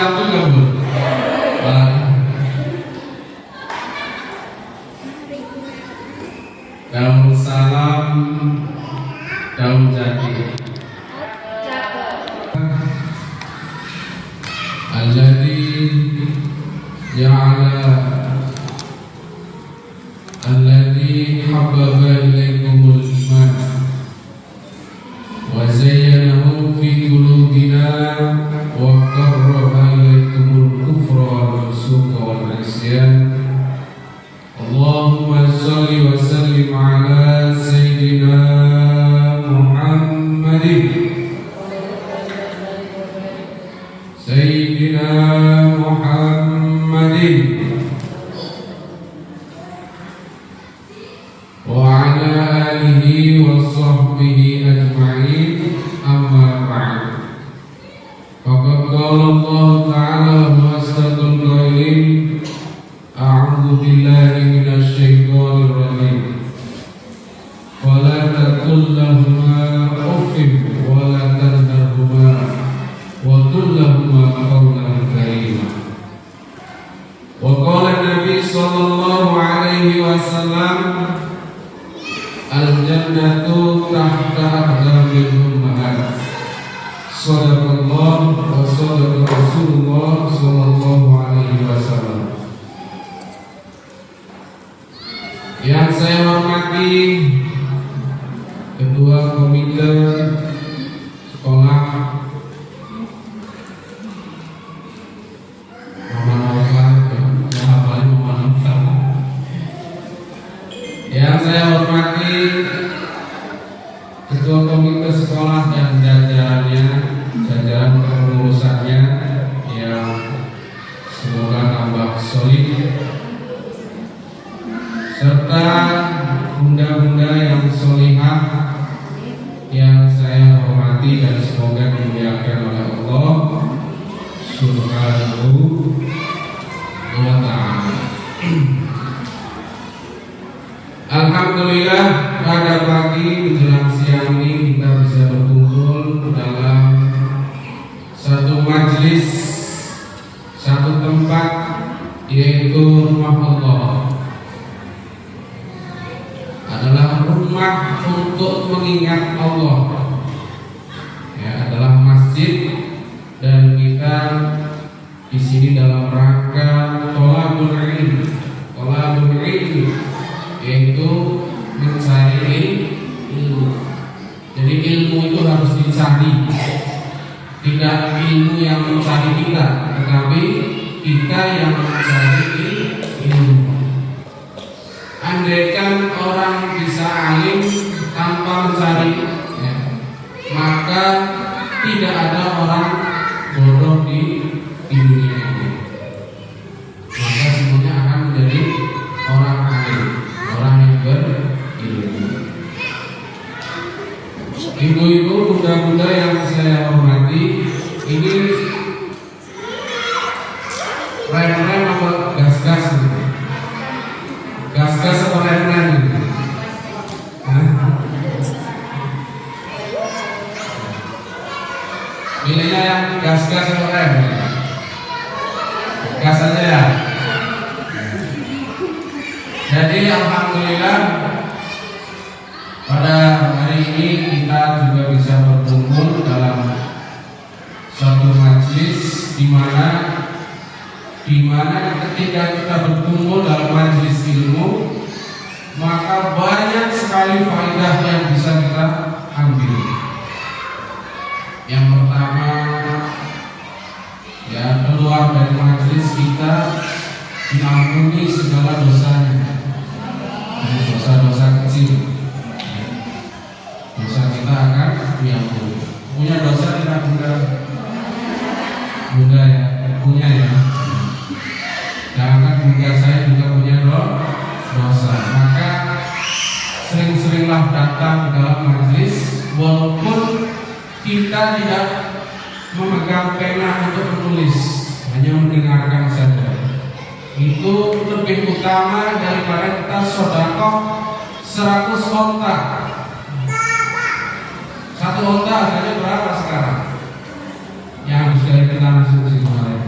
salam juga Bu. Daun salam, daun jati. Alladzi ja'ala alladzi habbaba ilaykumul iman wa zayyanahu fi qulubina wa karraha ilaykumul kufra wal fusuqa wal 'isyan. Allahumma shalli wa sallim ala sayyidina Muhammadin Sayyidina Muhammadin wa ala alihi wa sahbihi ajma'in, amma ba'd. Faqad qala Allah ta'ala wa astaqul qailin, a'udzu billahi minasy syaithanir rajim. Wa la taqul lahumā uffin wa la tanharhumā wa qul lahumā qawlan karīmā. Wa qala Nabi sallallahu alaihi wasallam, al-jannatu tahta aqdamil ummahat. Shadaqallah wa shadaqa Rasulullah sallallahu alaihi wasallam. Yang saya hormati Ketua Komite Sekolah yang saya hormati Ketua Komite Sekolah dan jajarannya, jajaran kepengurusannya yang semoga tambah solid, serta bunda-bunda yang solihah yang saya hormati dan semoga dimuliakan oleh Allah Subhanahu wa ta'ala. Alhamdulillah, pada pagi menjelang siang ini kita bisa berkumpul dalam satu majelis, satu tempat, yaitu rumah Allah. Adalah rumah untuk mengingat Allah, ya, adalah masjid, dan kita di sini dalam rangka thalabul ilmi, yaitu mencari ilmu. Jadi ilmu itu harus dicari, tidak ilmu yang mencari kita, tetapi kita yang mencari ilmu. Andaikan orang bisa alim tanpa mencari, ya, maka tidak ada orang bodoh di dunia ini. Maka semuanya akan menjadi orang alim, orang yang berilmu. Ibu-ibu, bunda-bunda yang saya hormati, ini rem-rem apa gas-gas? Gas-gas apa rem-rem? Pilihnya yang gas-gas atau rem? Gas aja ya. Jadi alhamdulillah pada hari ini kita juga bisa berkumpul dalam suatu majelis di mana ketika kita berkumpul dalam majelis ilmu, maka banyak sekali faedah yang bisa kita ambil. Yang pertama, ya, keluar dari majelis kita diampuni segala dosanya, dosa-dosa kecil. Dosa kita akan diampuni. Punya dosa tidak bunda ya, punya ya. Jangan bunda saya juga punya dosa. Maka sering-seringlah datang dalam majelis, walaupun kita tidak memegang pena untuk menulis, hanya mendengarkan saja. Itu lebih utama daripada kita sedekah 100 onta. Satu onta harganya berapa sekarang? Yang sudah kita masuk kemarin.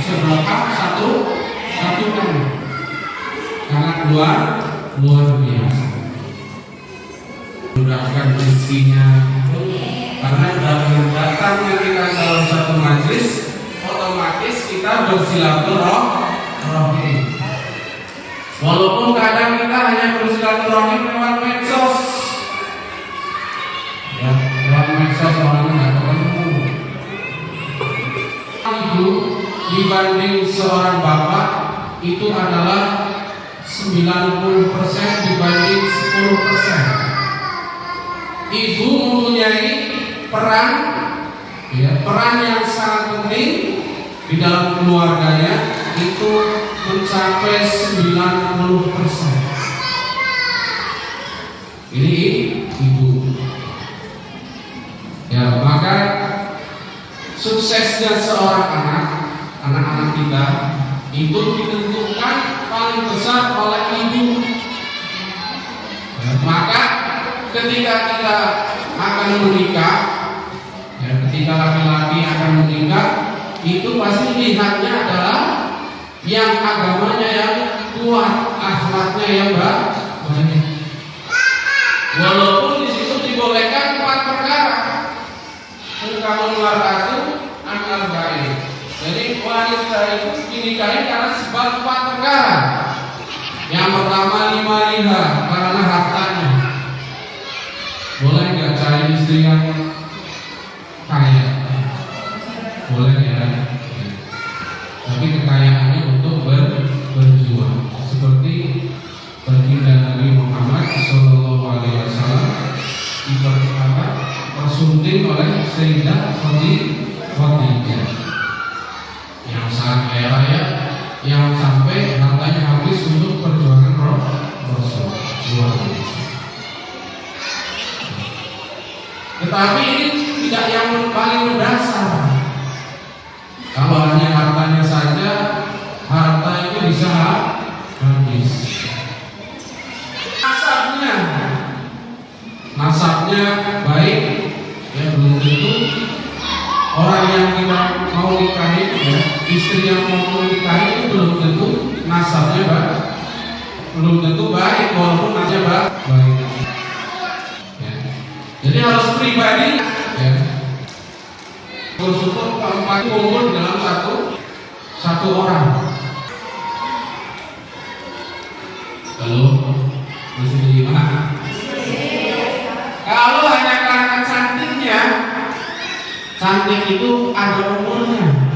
seberapa? Satu M. Sangat luar biasa. Mudahkan rezekinya, karena dengan datangnya kita dalam satu majelis, otomatis kita bersilaturahmi. Walaupun kadang kita hanya bersilaturahmi lewat medsos, ya, lewat medsos orangnya nggak ketemu. Ibu dibanding seorang bapak itu adalah 90% dibanding 10%. Ibu mempunyai peran yang sangat penting di dalam keluarganya, itu mencapai 90%. Ini ibu. Ya, maka suksesnya seorang anak-anak kita itu ditentukan paling besar oleh ibu. Ya, maka ketika kita akan menikah, ya, ketika laki-laki akan menikah, itu pasti lihatnya adalah yang agamanya yang kuat, akhlaknya yang baik. Walaupun di situ dibolehkan 4 perkara. Kalau mar'atu an arba'in. Jadi wanita itu dinikahi karena sebab 4 perkara. Yang pertama limariha, karena hartanya. Boleh nggak cari istri yang kaya? Boleh ya. Tapi kekayaannya untuk berjuang. Seperti baginda Nabi Muhammad SAW dipersunting oleh Sayyidah Khadijah yang sangat kaya raya, yang sampai hartanya habis untuk perjuangan Rasul. Tetapi ini tidak yang paling mendasar. Kalau hanya hartanya saja, harta itu bisa habis. Nasabnya baik, ya belum tentu orang yang kita mau nikahi, ya, istri yang mau nikahi itu belum tentu nasabnya baik, belum tentu baik, walaupun nasabnya baik. Ya. Jadi harus pribadi, ya. Bersyukur keempat kumpul dalam satu orang. Lalu masih bagaimana? Kalau hanya karena cantiknya, cantik itu ada umurnya.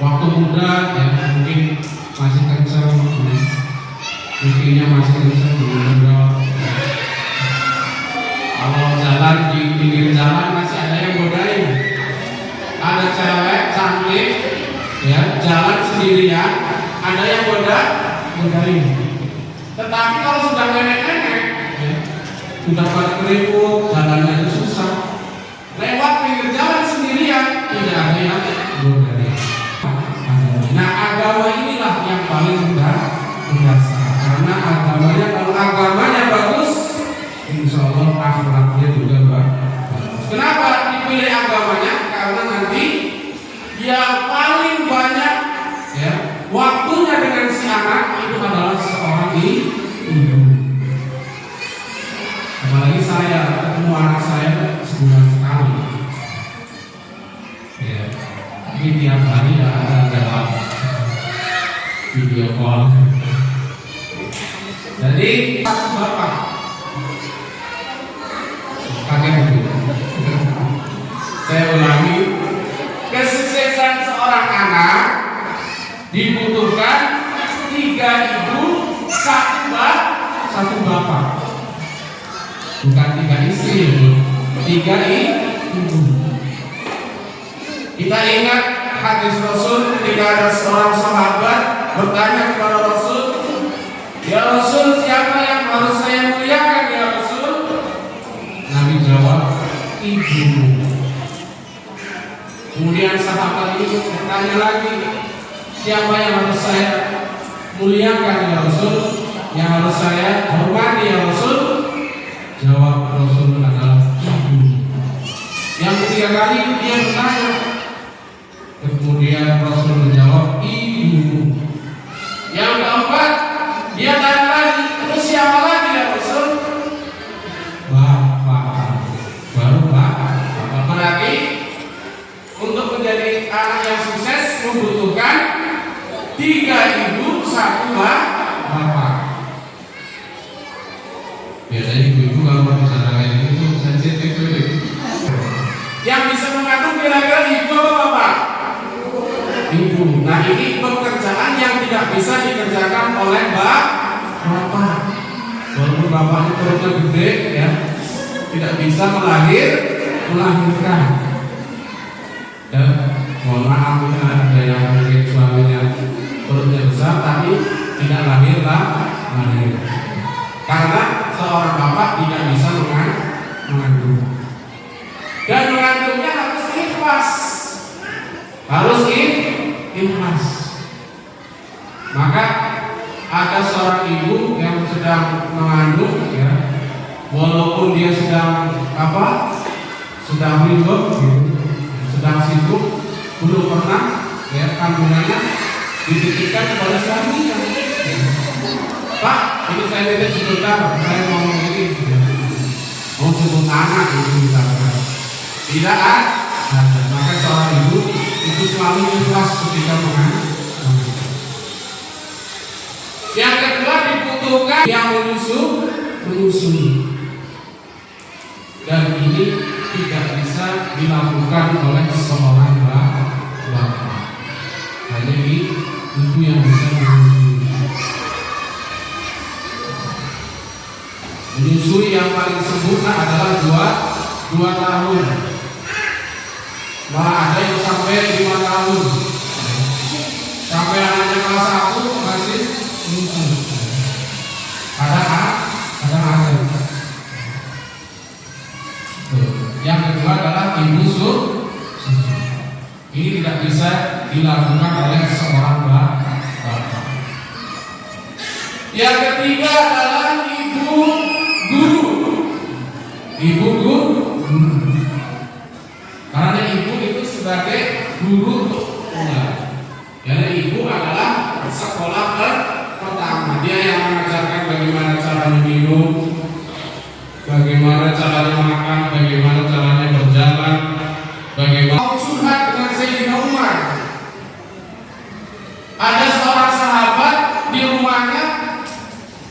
Waktu muda, ya mungkin masih kencang, mungkinnya masih kencang, belum. Kalau jalan di pinggir jalan masih ada yang godain. Ada cewek cantik, ya jalan sendirian, ada yang godain. Tetapi kalau sudah nenek-nenek, ya, sudah pada keriput, jalannya itu susah. Lewat pinggir jalan sendirian, tidak ada yang godain. Nah, agama inilah yang paling mendasar. Karena agamanya, kalau agamanya bagus, insya Allah akhlaknya juga bagus. Kenapa dipilih agamanya? Karena nanti yang paling banyak, ya, waktunya dengan si anak itu adalah seorang ibu. Apalagi saya ketemu anak saya sebulan sekali, ya, ini tiap hari ya ada dalam video call. Jadi bapak pakai dulu. Saya ulangi, kesuksesan seorang anak dibutuhkan 3 ibu, 1 bapak. Bukan 3 istri, 3 ibu. Kita ingat hadis Rasul ketika ada seorang sahabat bertanya kepada Rasul, "Ya Rasul, siapa yang harus saya muliakan ya Rasul?" Nabi jawab, "Ibu." Kemudian sahabat itu bertanya lagi, "Siapa yang harus saya muliakan ya Rasul? Yang harus saya hormati ya Rasul?" Jawab Rasul adalah ibu. Yang ketiga kali dia bertanya, Kemudian Rasul menjawab, ibu. Yang keempat, dia tanya lagi, terus siapa lagi ya Rasul? Bapak. Baru bapak. Berarti untuk menjadi anak yang sukses membutuhkan 3 ibu, 1 bapak. Biasanya ibu-ibu kalau bicara kayak gitu sensitif itu. Yang bisa mengandung kira-kira ibu apa bapak? Ibu. Nah ini pekerjaan yang tidak bisa dikerjakan oleh bapak. Walaupun bapaknya perutnya gede ya, tidak bisa melahirkan. Dan mohon maaf ada yang mungkin suaminya perutnya besar tapi tidak lahir. Karena seorang bapak tidak bisa mengandung. Dan mengandungnya harus ikhlas. Ikhlas. Maka ada seorang ibu yang sedang mengandung ya, walaupun dia sedang ribet gitu, sedang sibuk, belum pernah ya kandungannya dititipkan kepada suaminya. Pak, ini saya titip sebentar, saya mau ini, mau jemput anak itu misalkan. Tidak ada. Maka seorang ibu itu selalu ikhlas ketika mengandung. Yang kedua dibutuhkan yang menyusui. Dan ini tidak bisa dilakukan oleh seorang bapak. Hanya ibu yang bisa menyusui yang paling sempurna adalah 2 tahun. Malah ada yang sampai 5 tahun. Sampai anaknya kelas 1 masih menyusui. Ada. Yang kedua adalah ibu susui. Ini tidak bisa dilakukan oleh seorang bapak. Yang ketiga adalah ibu guru. Karena ibu itu sebagai guru untuk pemula. Karena ibu adalah sekolah pertama. Dia yang mengajarkan bagaimana caranya minum, bagaimana caranya makan, bagaimana caranya berjalan, bagaimana curhat dengan Sayyidina Umar. Ada seorang sahabat di rumahnya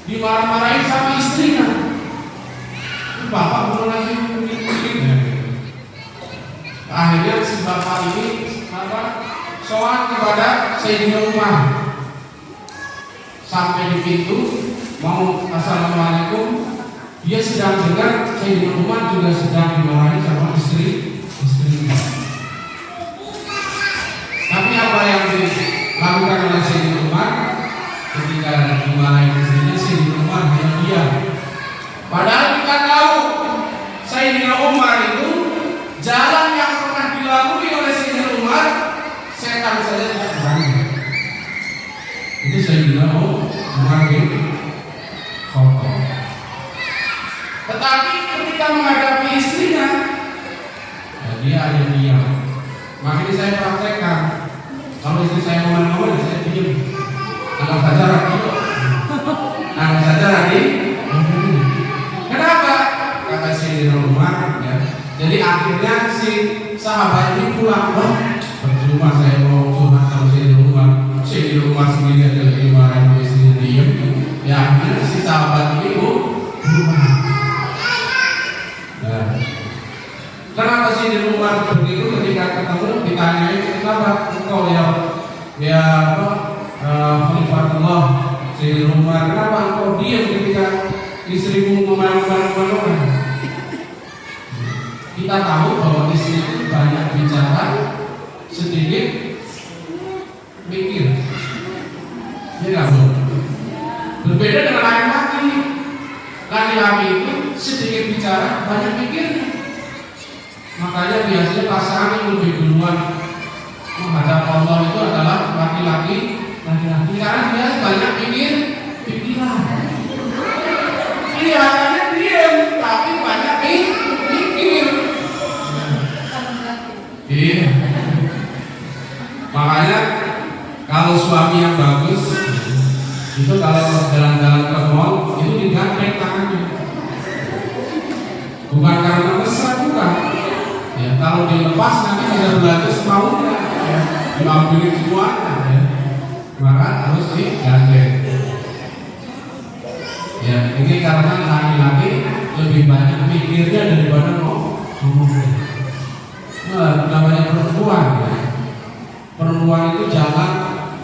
dimarah-marahin sama istrinya. Bapak belum lagi istrinya. Akhirnya si bapak ini soal kepada Sayyidina Umar. Sampai di pintu mau assalamualaikum, dia sedang dengar Sayyidina Umar juga sedang dimarahi sama istrinya. Tapi apa yang dilakukan oleh Sayyidina Umar ketika dimarahi istrinya? Sayyidina Umar hanya diam. Padahal kita tahu Sayyidina Umar itu jalan yang pernah dilalui oleh Sayyidina Umar, setan saja tidak berani. Itu Sayyidina Umar bin Khattab. Tetapi ketika menghadapi istrinya, dia ada diam. Makanya saya praktekkan. Kalau istri saya ngomong-ngomong, saya diam. Anggap saja radio. Kenapa? Kata Sayyidina Umar ya. Jadi akhirnya si sahabat ini pulang. Percuma saya mau curhat sama Sayyidina Umar. Sayyidina Umar sendiri ada dimarahin oleh istrinya diam. Ya akhirnya si sahabat ini pulang. Nah, kenapa Sayyidina Umar begitu? Ketika ketemu ditanyai, kenapa engkau Khalifatullah Sayyidina Umar, kenapa engkau diam ketika istrimu ngomong-ngomong? Kita tahu bahwa istri itu banyak bicara, sedikit mikir. Ya nggak Bu? Berbeda dengan laki-laki. Laki-laki itu sedikit bicara, banyak mikir. Makanya biasanya pasangan yang lebih duluan menghadap Allah itu adalah laki-laki karena dia banyak pikiran. Kelihatannya diam, tapi banyak mikir. Iya. Makanya kalau suami yang bagus itu kalau jalan-jalan ke mall itu digandeng tangannya, bukan karena besar, bukan ya. Kalau dilepas nanti bisa belanja semaunya ya, diambilin semuanya ya. Maka harus digandeng ya. Ini karena laki-laki lebih banyak mikirnya daripada ngomongnya. Nah, namanya perempuan ya. Perempuan itu jalan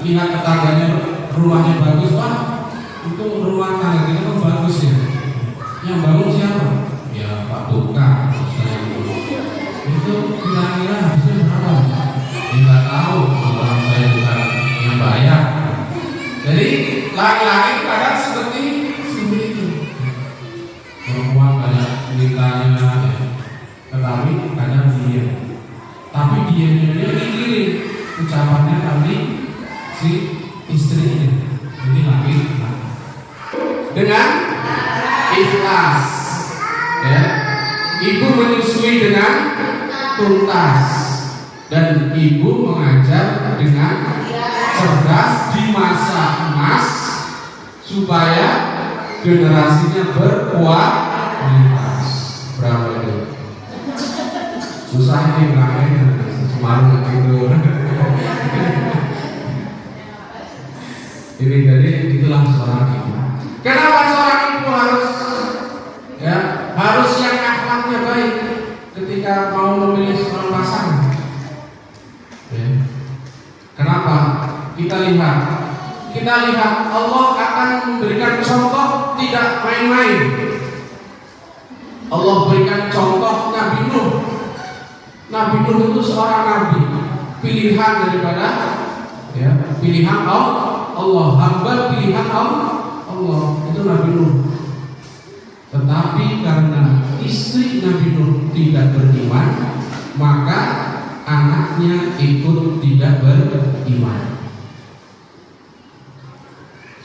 lihat tetangganya rumahnya bagus, wah itu rumah tangga kita kan bagus ya. Yang bangun siapa? Ya Pak Tukang. Itu kira-kira habisnya berapa? Ya nggak tahu, orang saya bukan yang bayar. Jadi laki-laki kadang seperti itu. Perempuan banyak mintanya ya. Tetapi kadang diam. Tapi diamnya dia mikirin ucapannya kali si istrinya. Ini lagi dengan ikhlas ya. Ibu menyusui dengan tuntas dan ibu mengajar dengan cerdas di masa emas supaya generasinya berkualitas. Berapa itu? Susah ini ngelakuin semarang gitu. Ini jadi itulah seorang ibu. Kenapa seorang ibu harus ya harus yang akhlaknya baik ketika mau memilih seorang pasangan? Ya. Kenapa? Kita lihat Allah akan memberikan contoh tidak main-main. Allah berikan contoh Nabi Nuh. Nabi Nuh itu seorang nabi pilihan daripada ya, pilihan Allah, hamba pilihan Allah, itu Nabi Nuh. Tetapi karena istri Nabi Nuh tidak beriman, maka anaknya ikut tidak beriman.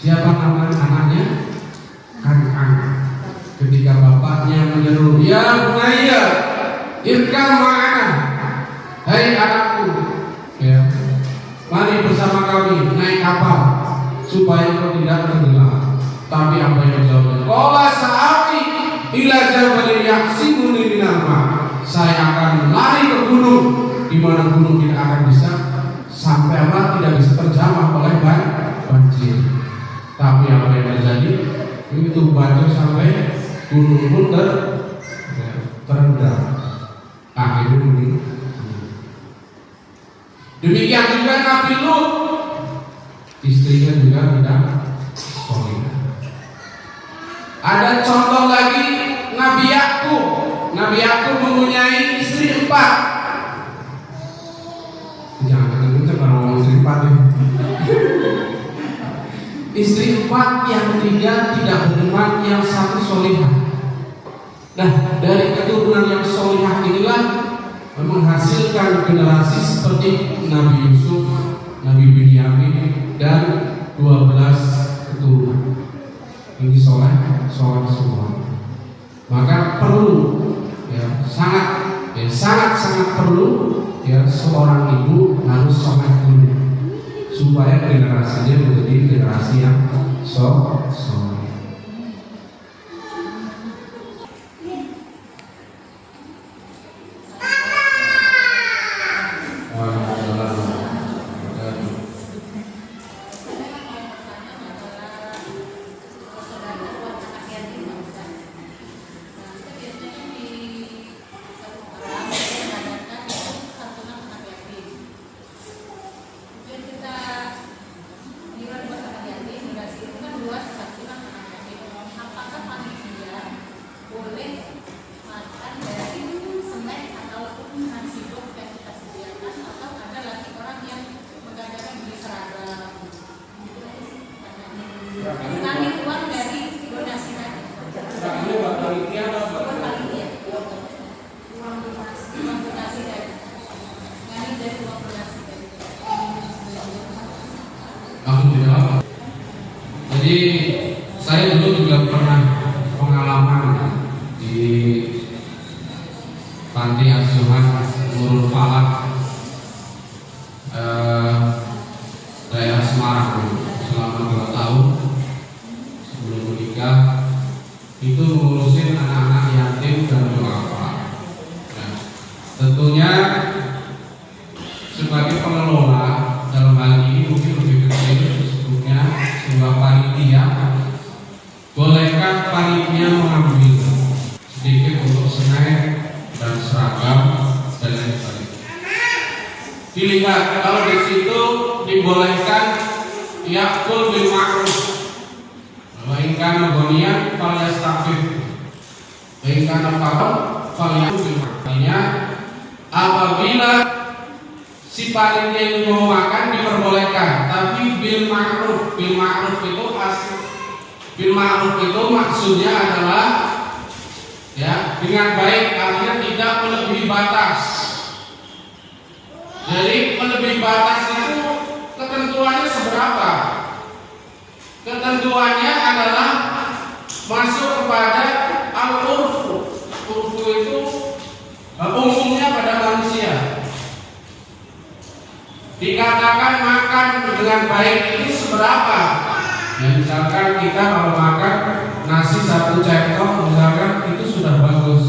Siapa nama anaknya? Kan'an. Ketika bapaknya menyeru, ya bunayya irkam ma'ana, hai anakku ya, mari bersama kami naik kapal supaya kau tidak tenggelam. Tapi apa yang dijawabnya? Qala sa'awi ila jabalin yahsimuni minal ma'. Saya akan lari ke gunung, di mana gunung tidak akan bisa sampai apa, tidak bisa terjamah oleh banjir. Tapi apa yang terjadi? Itu banjir sampai gunung pun terendam. Akhirnya meninggal. Demikian juga Nabi Lut, istrinya juga tidak soleh. Ada contoh lagi Nabi Yakub. Nabi Yakub mempunyai istri 4. Jangan kenceng kalau ngomong istri 4 ya. Istri 4, yang 3 tidak beriman, yang 1 solihah. Nah, dari keturunan yang solihah inilah menghasilkan generasi seperti Nabi Yusuf, Nabi Binyamin, dan 12 keturunan. Ini soleh semua. Maka perlu ya, sangat perlu ya, seorang ibu harus soleh dulu supaya generasinya menjadi generasi yang soleh. Jadi saya dulu juga pernah pengalaman di panti asuhan Nurul Falak. sebagai pengelola dalam hal ini mungkin lebih kecil disebutnya sebuah panitia, bolehkah panitia mengambil sedikit untuk snack dan seragam dan lain sebagainya? Dilihat kalau di situ dibolehkan yakul bil ma'ruf wa in kana ghaniyan falyastafif wa in kana faqir falyakul bil ma'ruf. Apabila si panitia itu mau makan diperbolehkan, tapi bil ma'ruf. Bil ma'ruf itu bil ma'ruf itu maksudnya adalah ya dengan baik, artinya tidak melebihi batas. Jadi melebihi batas itu ketentuannya seberapa? Ketentuannya adalah masuk kepada al-urfu. Urfu itu umumnya pada manusia. Dikatakan makan dengan baik itu seberapa? Ya, misalkan kita kalau makan nasi 1 centong misalkan itu sudah bagus.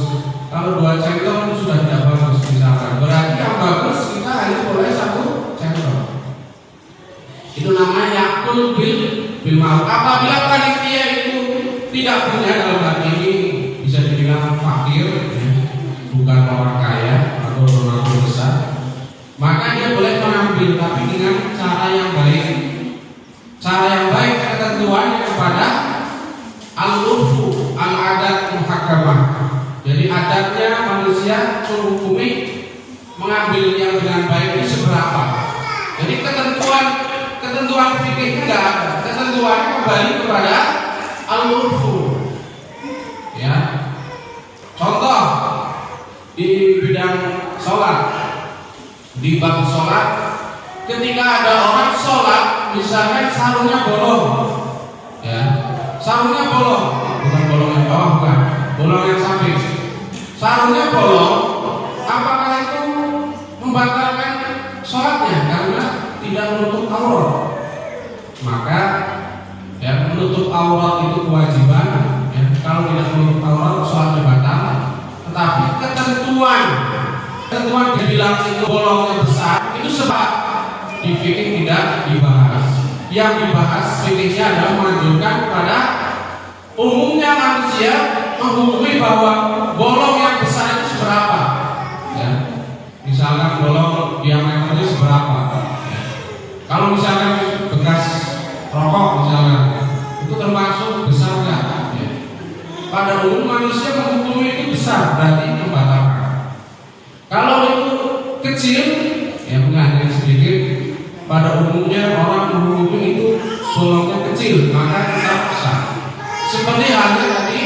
Kalau 2 centong itu sudah tidak bagus misalkan. Berarti yang bagus kita hanya boleh 1 centong. Itu namanya yakul bil ma'ruf. Apabila panitia itu tidak punya, dalam hal ini bisa dibilang fakir, ya, bukan orang kaya atau orang besar, maka dia boleh mengambil, tapi dengan cara yang baik. Cara yang baik ketentuannya kepada al-urfu, al-adat muhakkamah. Jadi adatnya manusia menghukumi mengambil yang dengan baik itu seberapa. Jadi ketentuan fikih tidak ada. Ketentuan kembali kepada al-urfu. Ya. Contoh di bidang sholat, di bab sholat, ketika ada orang sholat misalkan sarungnya bolong, ya, sarungnya bolong, bukan bolong yang bawah, bukan, bolong yang samping, sarungnya bolong, apakah itu membatalkan sholatnya karena tidak menutup aurat? Maka ya, menutup aurat itu kewajiban, ya, kalau tidak menutup aurat sholatnya batal. Tetapi ketentuan dibilang itu bolongnya besar itu sebab di fikih tidak dibahas. Yang dibahas fikihnya adalah menunjukkan pada umumnya manusia menghukumi bahwa bolong yang besar itu seberapa. Ya. Misalkan bolong diameternya seberapa. Ya. Kalau misalkan bekas rokok misalnya itu termasuk besar nggak? Ya. Pada umum manusia menghukumi itu besar, berarti membatalkan. Kalau itu kecil, ya bukan sedikit. Pada umumnya orang menghukumi itu bolongnya kecil, maka tetap besar. Seperti halnya tadi,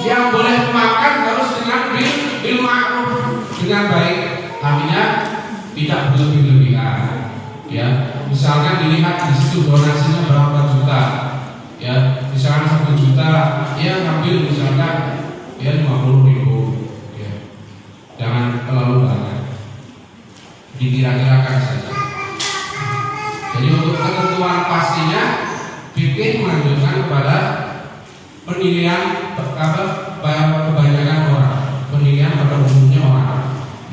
yang boleh makan harus dengan bil ma'ruf, dengan baik, artinya tidak berlebih-lebihan. Ya, misalkan dilihat di situ donasinya berapa juta, ya, misalkan 1 juta, ya ngambil misalkan ya 50.000, ya, jangan terlalu banyak, dikira-kirakan saja. Jadi untuk ketentuan pastinya fikih menunjukkan kepada penilaian kebanyakan orang, penilaian pada umumnya orang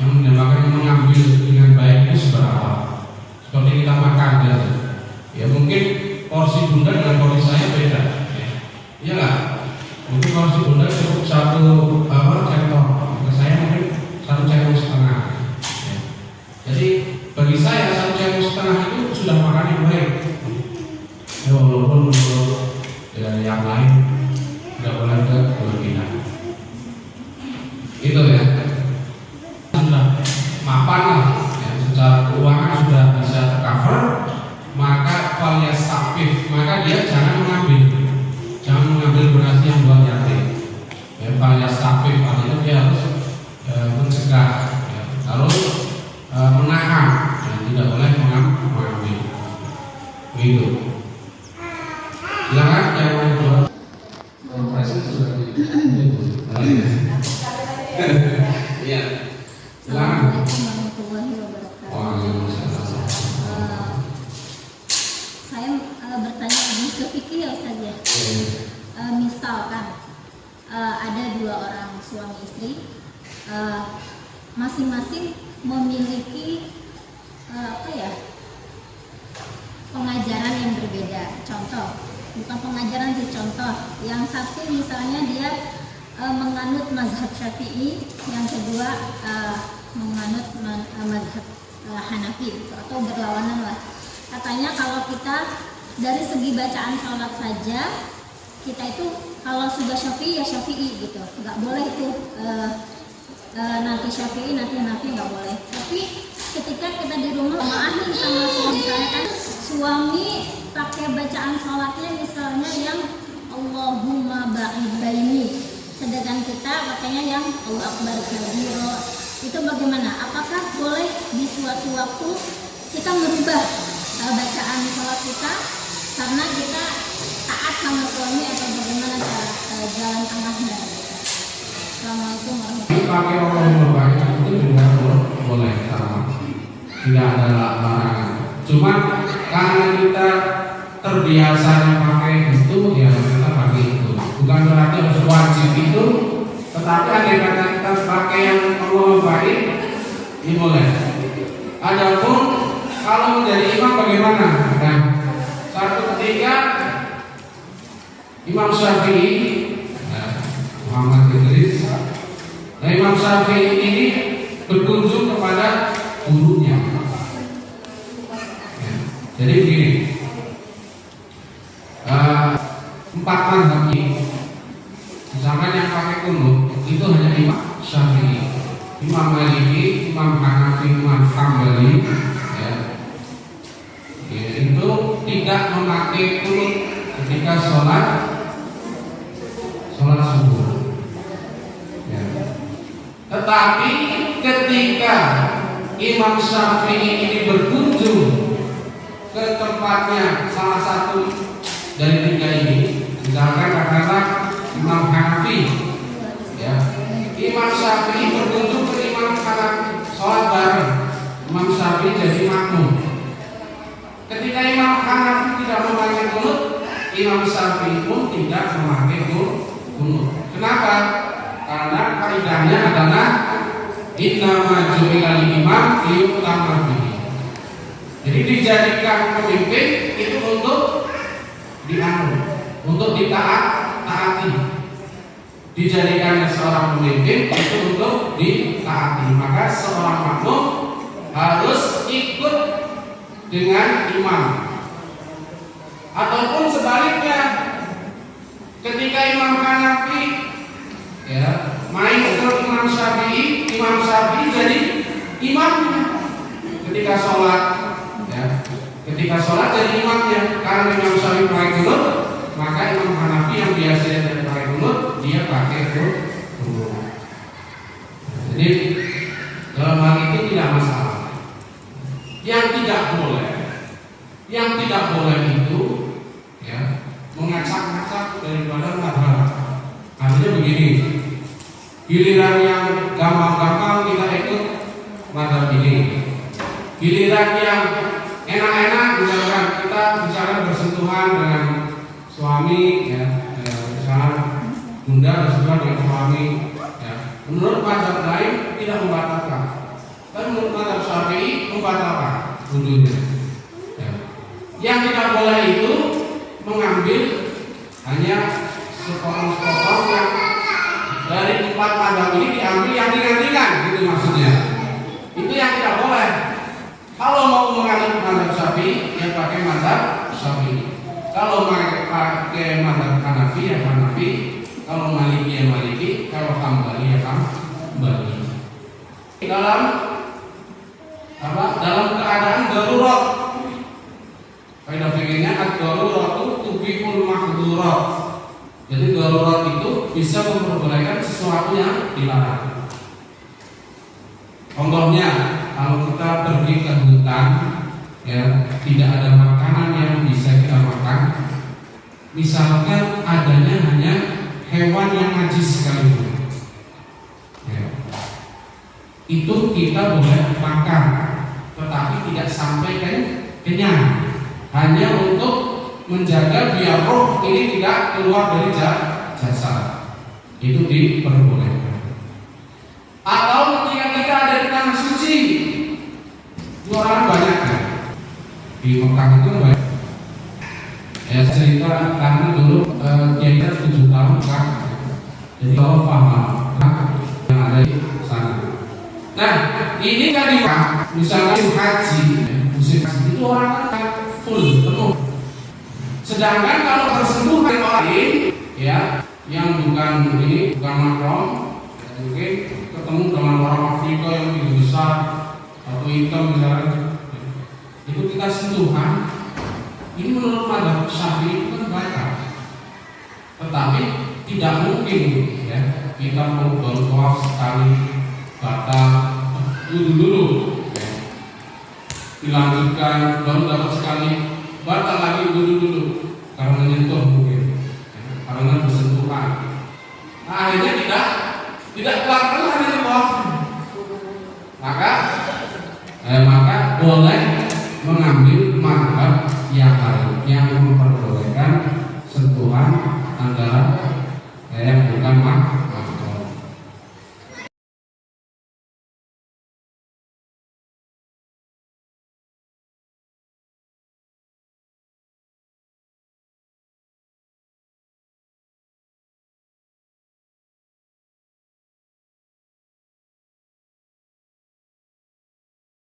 yang mendapatkan mengambil dengan baik itu seberapa. Seperti kita makan ya mungkin porsi bunda dengan porsi saya beda, ya. Iya nggak? Mungkin porsi bunda cukup 1 centong, ke saya mungkin 1,5 centong. Ya. Jadi bagi saya 1,5 centong itu sudah makan yang baik. Ya, walaupun menurut yang lain tidak boleh berlebihan. Itu ya. Sudah mapan lah, ya, secara keuangan sudah bisa tercover, maka falyastafif, maka dia jangan mengambil beras yang buat yatim. Ya, falyastafif artinya dia harus mencegah, ya, harus menahan, ya, tidak boleh mengambil. Begitu. Silakan yang mau jawab. Sudah iya. Silakan. Saya bertanya lebih ke fikih ya Ustaz ya. Misalkan ada 2 orang suami istri, masing-masing memiliki apa ya, pengajaran yang berbeda. Contoh, bukan pengajaran sih, contoh. Yang satu misalnya dia menganut mazhab Syafi'i, yang kedua menganut mazhab Hanafi gitu, atau berlawanan lah. Katanya kalau kita dari segi bacaan sholat saja, kita itu kalau sudah Syafi'i ya Syafi'i gitu, nggak boleh itu nanti Syafi'i nanti Hanafi, nggak boleh. Tapi ketika kita di rumah maahin sama suami, misalnya kan suami pakai bacaan sholatnya misalnya yang Allahumma ba'id baini, sedangkan kita pakainya yang Allahu Akbar kabiro. Itu bagaimana? Apakah boleh di suatu waktu kita merubah bacaan sholat kita karena kita taat sama suami, atau bagaimana cara jalan tengahnya? Assalamualaikum warahmatullahi wabarakatuh. Pakai Allahumma ba'id itu juga boleh, sama, tidak ada larangan. Cuma karena kita terbiasa pakai itu, ya kita pakai itu. Bukan berarti harus wajib itu, tetapi ada kata kita pakai yang Allahumma ba'id ini boleh. Adapun kalau menjadi imam bagaimana? Nah, satu ketika Imam Syafi'i, Muhammad Idris, nah Imam Syafi'i ini berkunjung kepada gurunya. Jadi begini, 4 mazhab ini, misalkan yang pakai kunut itu hanya Imam Syafi'i, Imam Maliki, Imam Hanafi, Imam Hambali, ya, itu tidak memakai kunut ketika sholat subuh. Ya. Tetapi ketika Imam Syafi'i ini berkunjung ke tempatnya salah satu dari 3 ini, misalkan katakanlah Imam Hanafi, ya, Imam Syafi'i berkunjung ke Imam Hanafi, sholat bareng, Imam Syafi'i jadi makmum. Ketika Imam Hanafi tidak memakai kunut, Imam Syafi'i pun tidak memakai kunut. Kenapa? Karena kaidahnya adalah innama ju'ilal imam liyu'tamma bihi. Jadi dijadikan pemimpin itu untuk dianut, untuk ditaati. Dijadikan seorang pemimpin itu untuk ditaati. Maka seorang makmum harus ikut dengan imam. Ataupun sebaliknya, ketika Imam Hanafi, ya, main ke Imam Syafi'i jadi imamnya. Ketika sholat, ya, ketika sholat jadi imamnya. Karena Imam Syafi'i pakai kunut, maka Imam Hanafi yang biasanya tidak pakai kunut, dia pakai kunut. Jadi dalam hal itu tidak masalah. Yang tidak boleh itu, ya, mengacak-acak daripada mazhab. Artinya begini, giliran yang gampang-gampang kita ikut mazhab ini, giliran yang enak-enak misalkan kita bersentuhan dengan suami, ya, misalkan bunda bersentuhan dengan suami, ya, menurut mazhab lain tidak membatalkan, tapi menurut mazhab Syafi'i membatalkan wudhunya. Ya. Yang tidak boleh itu mengambil hanya sepotong-sepotong yang dari 4 mazhab ini diambil yang ringan-ringan, gitu maksudnya. Itu yang tidak boleh. Kalau mau menganut mazhab Syafi'i, ya pakai mazhab Syafi'i. Kalau pakai mazhab Hanafi, ya Hanafi. Kalau Maliki, ya Maliki. Kalau Hambali, ya Hambali. Dalam keadaan darurat, kaidah fikihnya ad-daruratu tubihul mahdurat. Jadi darurat itu bisa memperbolehkan sesuatu yang dilarang. Contohnya, kalau kita pergi ke hutan, ya, tidak ada makanan yang bisa kita makan. Misalkan adanya hanya hewan yang najis sekalipun, ya, itu kita boleh makan, tetapi tidak sampai kenyang. Hanya untuk menjaga biar roh ini tidak keluar dari jasad, itu diperbolehkan. Atau ketika kita ada di tanah suci, orang banyak di Mekah itu banyak. Ya cerita karena dulu dia 7 tahun kan, jadi kalau paham yang ada di sana. Nah ini kan di misalnya musim haji itu orang kan full penuh. Sedangkan kalau bersentuhan orang lain, ya yang bukan mahram, mungkin ketemu dengan orang Afrika yang lebih besar atau hitam misalnya, itu kita sentuhan. Ini menurut mazhab Syafi'i itu kan batal. Tetapi tidak mungkin ya kita mau bertawaf sekali batal dulu ya. Dilanjutkan baru dapat sekali batal lagi dulu karena menyentuh mungkin ya, karena bersentuhan. Nah, akhirnya tidak kelar-kelar ini tawaf. Maka boleh mengambil mazhab yang memperbolehkan sentuhan antara